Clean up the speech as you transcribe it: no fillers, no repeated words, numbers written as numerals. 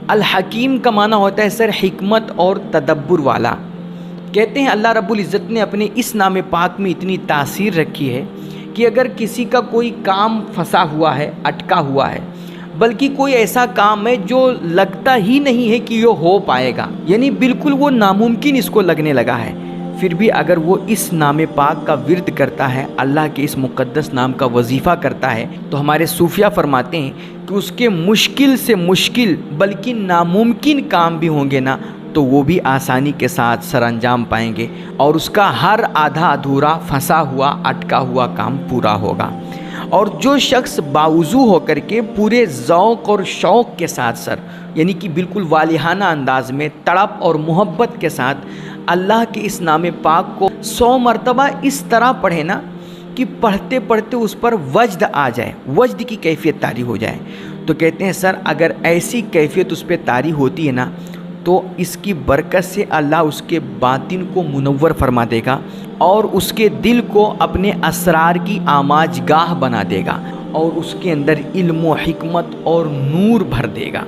الحکیم کا معنی ہوتا ہے سر حکمت اور تدبر والا۔ کہتے ہیں اللہ رب العزت نے اپنے اس نام پاک میں اتنی تاثیر رکھی ہے کہ اگر کسی کا کوئی کام پھنسا ہوا ہے، اٹکا ہوا ہے، بلکہ کوئی ایسا کام ہے جو لگتا ہی نہیں ہے کہ یہ ہو پائے گا، یعنی بالکل وہ ناممکن اس کو لگنے لگا ہے، پھر بھی اگر وہ اس نام پاک کا ورد کرتا ہے، اللہ کے اس مقدس نام کا وظیفہ کرتا ہے، تو ہمارے صوفیہ فرماتے ہیں کہ اس کے مشکل سے مشکل بلکہ ناممکن کام بھی ہوں گے نا تو وہ بھی آسانی کے ساتھ سر انجام پائیں گے، اور اس کا ہر آدھا ادھورا پھنسا ہوا اٹکا ہوا کام پورا ہوگا۔ اور جو شخص باوضو ہو کر کے پورے ذوق اور شوق کے ساتھ سر یعنی کہ بالکل والہانہ انداز میں تڑپ اور محبت کے ساتھ اللہ کے اس نام پاک کو 100 مرتبہ اس طرح پڑھے نا کہ پڑھتے پڑھتے اس پر وجد آ جائے، وجد کی کیفیت طاری ہو جائے، تو کہتے ہیں سر اگر ایسی کیفیت اس پہ طاری ہوتی ہے نا تو اس کی برکت سے اللہ اس کے باطن کو منور فرما دے گا اور اس کے دل کو اپنے اسرار کی آماج گاہ بنا دے گا اور اس کے اندر علم و حکمت اور نور بھر دے گا۔